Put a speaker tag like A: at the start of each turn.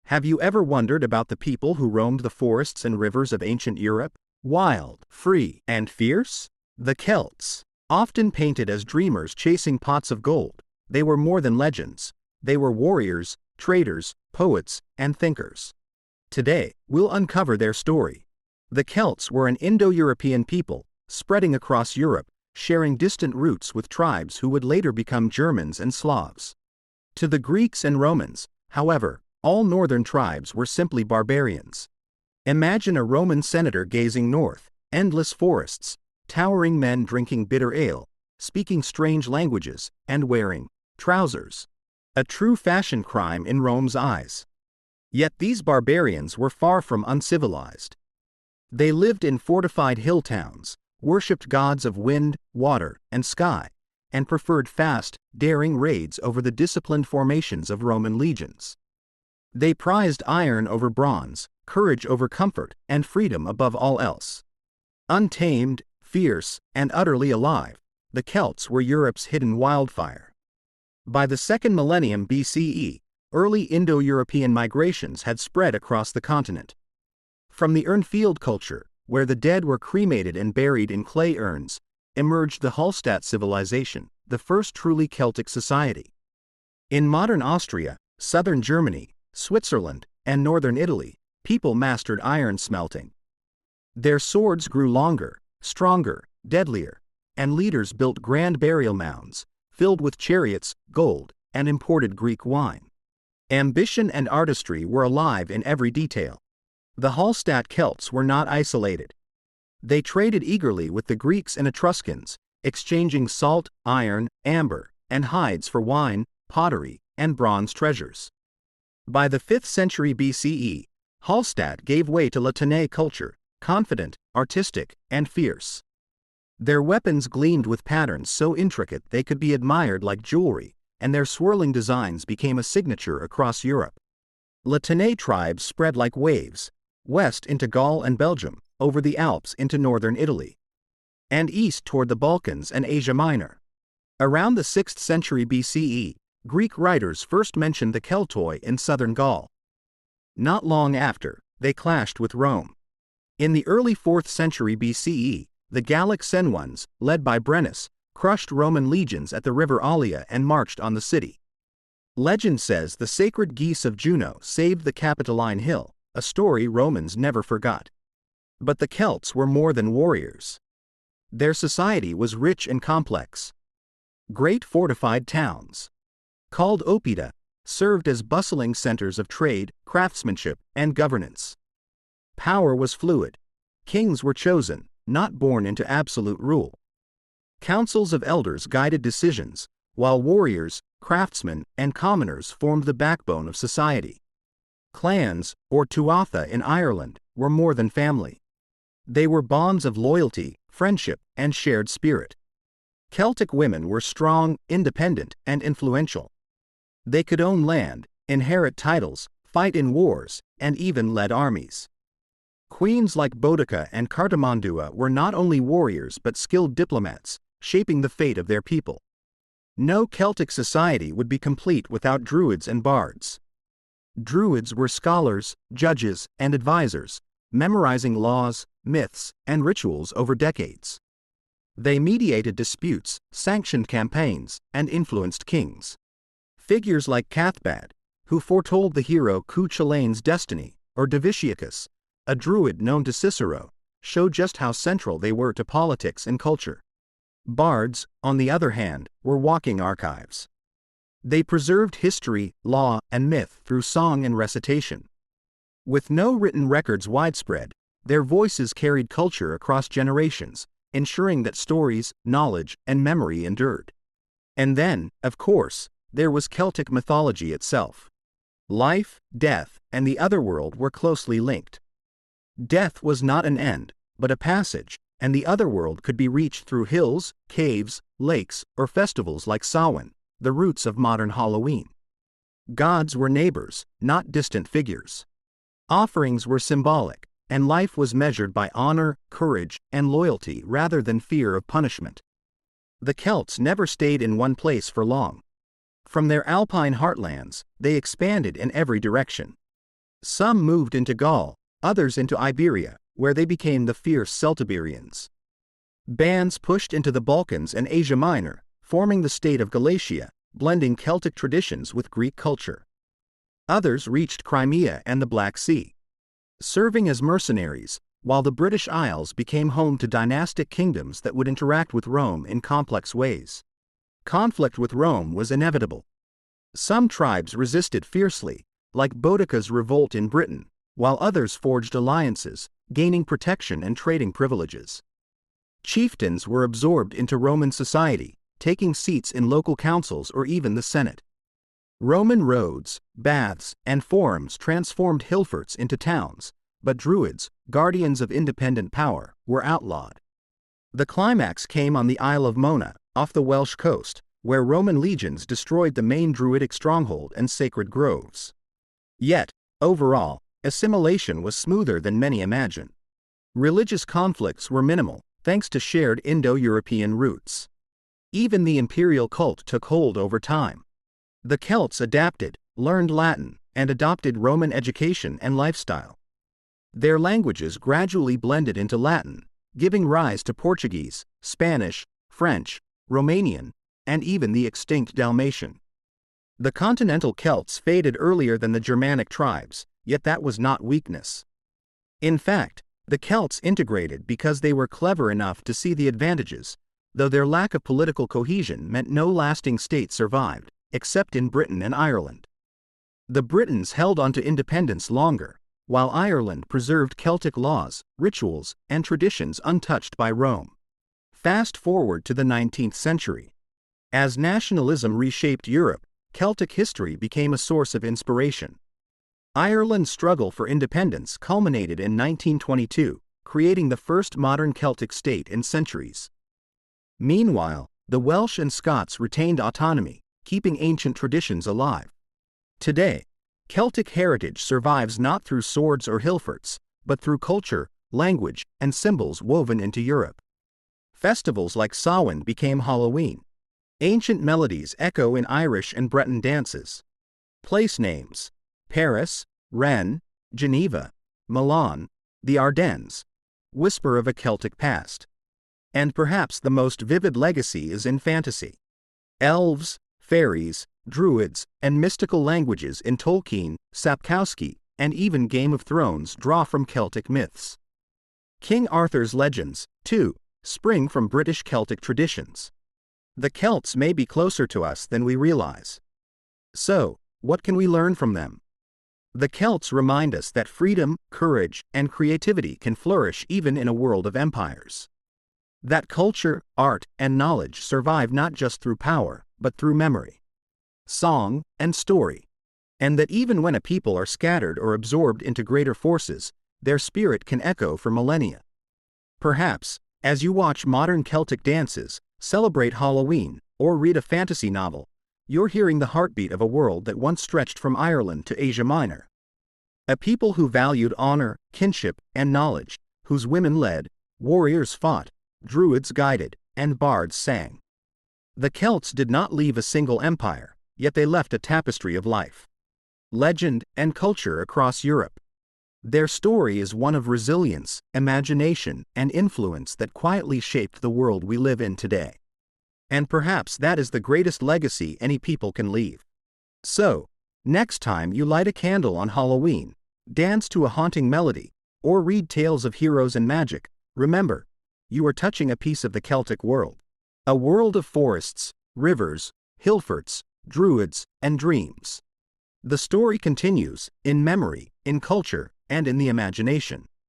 A: Have you ever wondered about the people who roamed the forests and rivers of ancient Europe? Wild, free, and fierce? The Celts. Often painted as dreamers chasing pots of gold, they were more than legends. They were warriors, traders, poets, and thinkers. Today, we'll uncover their story. The Celts were an Indo-European people, spreading across Europe, sharing distant roots with tribes who would later become Germans and Slavs. To the Greeks and Romans, however, all northern tribes were simply barbarians. Imagine a Roman senator gazing north, endless forests, towering men drinking bitter ale, speaking strange languages, and wearing trousers. A true fashion crime in Rome's eyes. Yet these barbarians were far from uncivilized. They lived in fortified hill towns, worshipped gods of wind, water, and sky, and preferred fast, daring raids over the disciplined formations of Roman legions. They prized iron over bronze, courage over comfort, and freedom above all else. Untamed, fierce, and utterly alive, the Celts were Europe's hidden wildfire. By the 2nd millennium BCE, early Indo-European migrations had spread across the continent. From the Urnfield culture, where the dead were cremated and buried in clay urns, emerged the Hallstatt civilization, the first truly Celtic society. In modern Austria, southern Germany, Switzerland, and northern Italy, people mastered iron smelting. Their swords grew longer, stronger, deadlier, and leaders built grand burial mounds, filled with chariots, gold, and imported Greek wine. Ambition and artistry were alive in every detail. The Hallstatt Celts were not isolated. They traded eagerly with the Greeks and Etruscans, exchanging salt, iron, amber, and hides for wine, pottery, and bronze treasures. By the 5th century BCE, Hallstatt gave way to La Tène culture, confident, artistic, and fierce. Their weapons gleamed with patterns so intricate they could be admired like jewelry, and their swirling designs became a signature across Europe. La Tène tribes spread like waves, west into Gaul and Belgium, over the Alps into northern Italy, and east toward the Balkans and Asia Minor. Around the 6th century BCE, Greek writers first mentioned the Keltoi in southern Gaul. Not long after, they clashed with Rome. In the early 4th century BCE, the Gallic Senones, led by Brennus, crushed Roman legions at the river Allia and marched on the city. Legend says the sacred geese of Juno saved the Capitoline Hill, a story Romans never forgot. But the Celts were more than warriors. Their society was rich and complex. Great fortified towns, called oppida, served as bustling centers of trade, craftsmanship, and governance. Power was fluid. Kings were chosen, not born into absolute rule. Councils of elders guided decisions, while warriors, craftsmen, and commoners formed the backbone of society. Clans, or tuatha in Ireland, were more than family. They were bonds of loyalty, friendship, and shared spirit. Celtic women were strong, independent, and influential. They could own land, inherit titles, fight in wars, and even led armies. Queens like Boudica and Cartimandua were not only warriors but skilled diplomats, shaping the fate of their people. No Celtic society would be complete without Druids and bards. Druids were scholars, judges, and advisors, memorizing laws, myths, and rituals over decades. They mediated disputes, sanctioned campaigns, and influenced kings. Figures like Cathbad, who foretold the hero Cuchulainn's destiny, or Diviciacus, a Druid known to Cicero, show just how central they were to politics and culture. Bards, on the other hand, were walking archives. They preserved history, law, and myth through song and recitation. With no written records widespread, their voices carried culture across generations, ensuring that stories, knowledge, and memory endured. And then, of course, there was Celtic mythology itself. Life, death, and the otherworld were closely linked. Death was not an end, but a passage, and the otherworld could be reached through hills, caves, lakes, or festivals like Samhain, the roots of modern Halloween. Gods were neighbors, not distant figures. Offerings were symbolic, and life was measured by honor, courage, and loyalty rather than fear of punishment. The Celts never stayed in one place for long. From their alpine heartlands, they expanded in every direction. Some moved into Gaul, others into Iberia, where they became the fierce Celtiberians. Bands pushed into the Balkans and Asia Minor, forming the state of Galatia, blending Celtic traditions with Greek culture. Others reached Crimea and the Black Sea, serving as mercenaries, while the British Isles became home to dynastic kingdoms that would interact with Rome in complex ways. Conflict with Rome was inevitable. Some tribes resisted fiercely, like Boudica's revolt in Britain, while others forged alliances, gaining protection and trading privileges. Chieftains were absorbed into Roman society, taking seats in local councils or even the Senate. Roman roads, baths, and forums transformed hillforts into towns, but Druids, guardians of independent power, were outlawed. The climax came on the Isle of Mona, off the Welsh coast, where Roman legions destroyed the main Druidic stronghold and sacred groves. Yet, overall, assimilation was smoother than many imagine. Religious conflicts were minimal, thanks to shared Indo-European roots. Even the imperial cult took hold over time. The Celts adapted, learned Latin, and adopted Roman education and lifestyle. Their languages gradually blended into Latin, giving rise to Portuguese, Spanish, French, Romanian, and even the extinct Dalmatian. The continental Celts faded earlier than the Germanic tribes, yet that was not weakness. In fact, the Celts integrated because they were clever enough to see the advantages, though their lack of political cohesion meant no lasting state survived, except in Britain and Ireland. The Britons held on to independence longer, while Ireland preserved Celtic laws, rituals, and traditions untouched by Rome. Fast forward to the 19th century. As nationalism reshaped Europe, Celtic history became a source of inspiration. Ireland's struggle for independence culminated in 1922, creating the first modern Celtic state in centuries. Meanwhile, the Welsh and Scots retained autonomy, keeping ancient traditions alive. Today, Celtic heritage survives not through swords or hillforts, but through culture, language, and symbols woven into Europe. Festivals like Samhain became Halloween. Ancient melodies echo in Irish and Breton dances. Place names: Paris, Rennes, Geneva, Milan, the Ardennes, whisper of a Celtic past. And perhaps the most vivid legacy is in fantasy. Elves, fairies, Druids, and mystical languages in Tolkien, Sapkowski, and even Game of Thrones draw from Celtic myths. King Arthur's legends, too, spring from British Celtic traditions. The Celts may be closer to us than we realize. So, what can we learn from them? The Celts remind us that freedom, courage, and creativity can flourish even in a world of empires. That culture, art, and knowledge survive not just through power, but through memory, song, and story. And that even when a people are scattered or absorbed into greater forces, their spirit can echo for millennia. Perhaps, as you watch modern Celtic dances, celebrate Halloween, or read a fantasy novel, you're hearing the heartbeat of a world that once stretched from Ireland to Asia Minor. A people who valued honor, kinship, and knowledge, whose women led, warriors fought, Druids guided, and bards sang. The Celts did not leave a single empire, yet they left a tapestry of life, legend, and culture across Europe. Their story is one of resilience, imagination, and influence that quietly shaped the world we live in today. And perhaps that is the greatest legacy any people can leave. So, next time you light a candle on Halloween, dance to a haunting melody, or read tales of heroes and magic, remember, you are touching a piece of the Celtic world. A world of forests, rivers, hillforts, druids, and dreams. The story continues, in memory, in culture, and in the imagination.